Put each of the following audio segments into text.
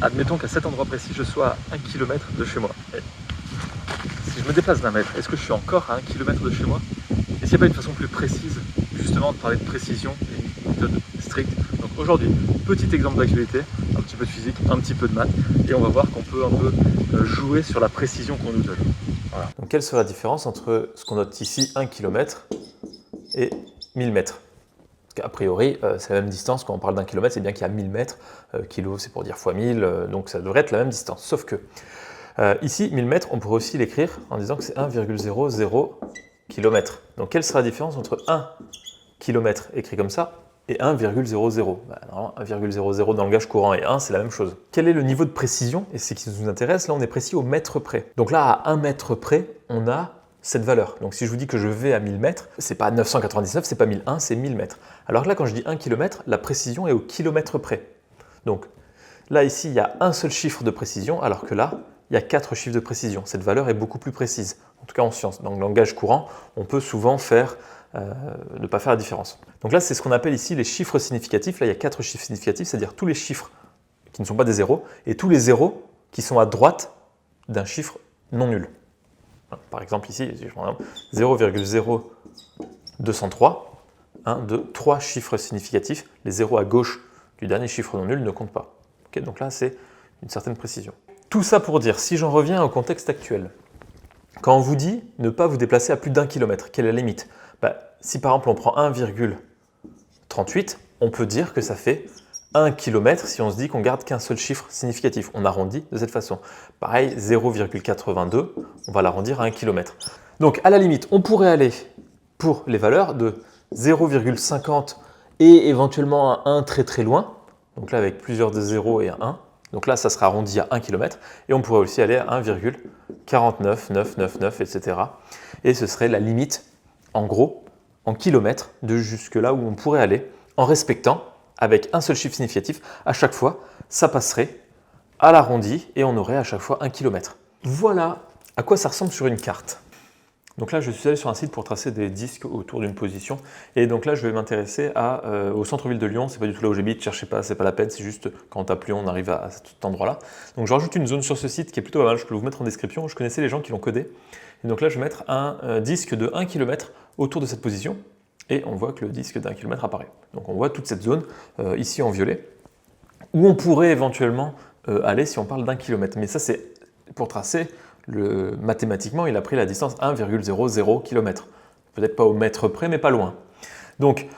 Admettons qu'à cet endroit précis, je sois à 1 km de chez moi. Et si je me déplace d'1 mètre, est-ce que je suis encore à 1 km de chez moi? Est-ce qu'il n'y a pas une façon plus précise, justement, de parler de précision et une méthode stricte? Donc aujourd'hui, petit exemple d'actualité, un petit peu de physique, un petit peu de maths, et on va voir qu'on peut un peu jouer sur la précision qu'on nous donne. Voilà. Donc quelle serait la différence entre ce qu'on note ici, 1 km, et 1000 mètres? A priori, c'est la même distance. Quand on parle d'1 km, c'est bien qu'il y a 1000 mètres. Kilo, c'est pour dire fois 1000, donc ça devrait être la même distance. Sauf que ici, 1000 mètres, on pourrait aussi l'écrire en disant que c'est 1,00 km. Donc quelle sera la différence entre 1 km écrit comme ça et 1,00? Normalement, 1,00 dans le langage courant et 1, c'est la même chose. Quel est le niveau de précision? Et c'est ce qui nous intéresse. Là, on est précis au mètre près. Donc là, à 1 mètre près, on a cette valeur. Donc si je vous dis que je vais à 1000 mètres, c'est pas 999, c'est pas 1001, c'est 1000 mètres. Alors que là, quand je dis 1 km, la précision est au kilomètre près. Donc là, ici, il y a un seul chiffre de précision, alors que là, il y a 4 chiffres de précision. Cette valeur est beaucoup plus précise, en tout cas en sciences. Dans le langage courant, on peut souvent ne pas faire la différence. Donc là, c'est ce qu'on appelle ici les chiffres significatifs. Là, il y a 4 chiffres significatifs, c'est-à-dire tous les chiffres qui ne sont pas des zéros, et tous les zéros qui sont à droite d'un chiffre non nul. Par exemple, ici, 0,0203, 1, 2, 3 chiffres significatifs. Les zéros à gauche du dernier chiffre non nul ne comptent pas. Okay, donc là, c'est une certaine précision. Tout ça pour dire, si j'en reviens au contexte actuel, quand on vous dit ne pas vous déplacer à plus d'1 km, quelle est la limite? Si par exemple on prend 1,38, on peut dire que ça fait 1 km si on se dit qu'on garde qu'un seul chiffre significatif. On arrondit de cette façon. Pareil, 0,82, on va l'arrondir à 1 km. Donc à la limite, on pourrait aller pour les valeurs de 0,50 et éventuellement un 1 très très loin. Donc là avec plusieurs de 0 et un 1. Donc là, ça sera arrondi à 1 km. Et on pourrait aussi aller à 1,49999, etc. Et ce serait la limite, en gros, en kilomètres, de jusque là où on pourrait aller, en respectant, avec un seul chiffre significatif, à chaque fois, ça passerait à l'arrondi et on aurait à chaque fois 1 km. Voilà à quoi ça ressemble sur une carte. Donc là, je suis allé sur un site pour tracer des disques autour d'une position. Et donc là, je vais m'intéresser au centre-ville de Lyon. C'est pas du tout là où j'habite, cherchez pas, c'est pas la peine. C'est juste quand on tape Lyon, on arrive à cet endroit-là. Donc je rajoute une zone sur ce site qui est plutôt pas mal. Je peux vous mettre en description. Je connaissais les gens qui l'ont codé. Et donc là, je vais mettre un disque de 1 km autour de cette position. Et on voit que le disque d'1 km apparaît. Donc on voit toute cette zone ici en violet, où on pourrait éventuellement aller si on parle d'1 km. Mais ça, c'est pour tracer. Mathématiquement, il a pris la distance 1,00 km. Peut-être pas au mètre près, mais pas loin. Donc,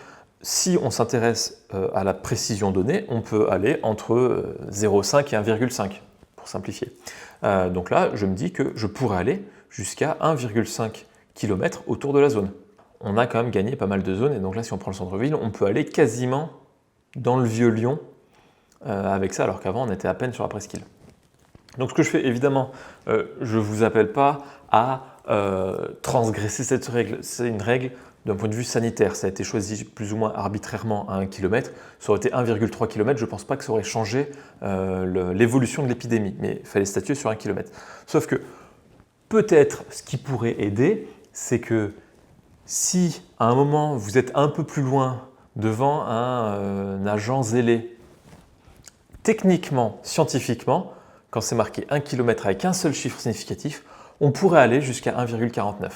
si on s'intéresse à la précision donnée, on peut aller entre 0,5 et 1,5, pour simplifier. Donc là, je me dis que je pourrais aller jusqu'à 1,5 km autour de la zone. On a quand même gagné pas mal de zones, et donc là, si on prend le centre-ville, on peut aller quasiment dans le vieux Lyon avec ça, alors qu'avant, on était à peine sur la presqu'île. Donc ce que je fais, évidemment, je ne vous appelle pas à transgresser cette règle. C'est une règle d'un point de vue sanitaire. Ça a été choisi plus ou moins arbitrairement à 1 km. Ça aurait été 1,3 km, je ne pense pas que ça aurait changé l'évolution de l'épidémie. Mais il fallait statuer sur 1 km. Sauf que peut-être ce qui pourrait aider, c'est que si à un moment vous êtes un peu plus loin devant un agent zélé, techniquement, scientifiquement, quand c'est marqué 1 km avec un seul chiffre significatif, on pourrait aller jusqu'à 1,49.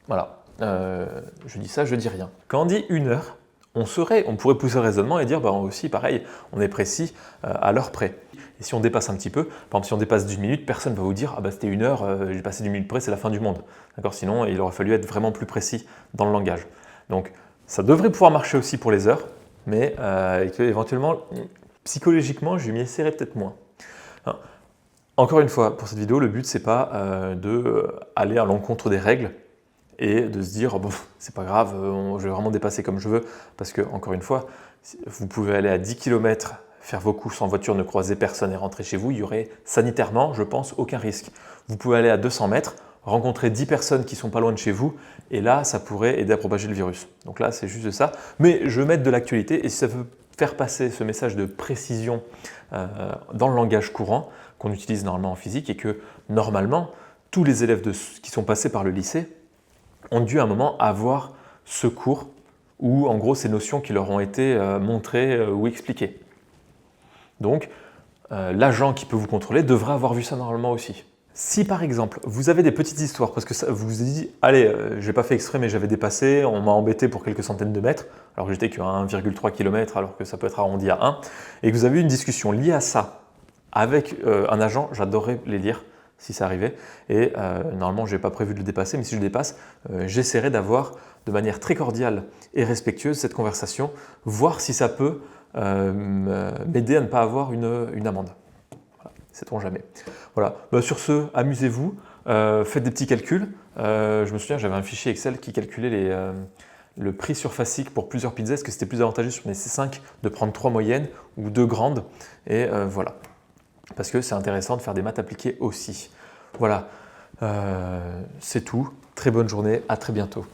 Voilà, je dis ça, je dis rien. Quand on dit 1 heure, on pourrait pousser le raisonnement et dire aussi pareil, on est précis à l'heure près. Et si on dépasse un petit peu, par exemple si on dépasse d'1 minute, personne ne va vous dire c'était 1 heure, j'ai passé d'1 minute près, c'est la fin du monde. Sinon, il aurait fallu être vraiment plus précis dans le langage. Donc ça devrait pouvoir marcher aussi pour les heures, mais éventuellement, psychologiquement, je m'y essaierai peut-être moins. Encore une fois, pour cette vidéo, le but, c'est pas d'aller à l'encontre des règles et de se dire c'est pas grave, je vais vraiment dépasser comme je veux. Parce que, encore une fois, vous pouvez aller à 10 km, faire vos courses en voiture, ne croiser personne et rentrer chez vous, il y aurait sanitairement, je pense, aucun risque. Vous pouvez aller à 200 mètres, rencontrer 10 personnes qui sont pas loin de chez vous, et là, ça pourrait aider à propager le virus. Donc là, c'est juste ça. Mais je vais mettre de l'actualité, et si ça veut faire passer ce message de précision dans le langage courant qu'on utilise normalement en physique, et que normalement, tous les élèves qui sont passés par le lycée ont dû à un moment avoir ce cours où en gros ces notions qui leur ont été montrées ou expliquées. Donc l'agent qui peut vous contrôler devrait avoir vu ça normalement aussi. Si par exemple, vous avez des petites histoires, parce que ça vous dit, allez, j'ai pas fait exprès mais j'avais dépassé, on m'a embêté pour quelques centaines de mètres, alors que j'étais qu'à 1,3 km alors que ça peut être arrondi à 1, et que vous avez eu une discussion liée à ça avec un agent, j'adorerais les lire si ça arrivait, et normalement je n'ai pas prévu de le dépasser, mais si je le dépasse, j'essaierai d'avoir de manière très cordiale et respectueuse cette conversation, voir si ça peut m'aider à ne pas avoir une amende. Sait-on jamais. Voilà. Sur ce, amusez-vous, faites des petits calculs. Je me souviens, j'avais un fichier Excel qui calculait le prix surfacique pour plusieurs pizzas. Est-ce que c'était plus avantageux sur mes C5 de prendre 3 moyennes ou 2 grandes? Et voilà. Parce que c'est intéressant de faire des maths appliquées aussi. Voilà. C'est tout. Très bonne journée. À très bientôt.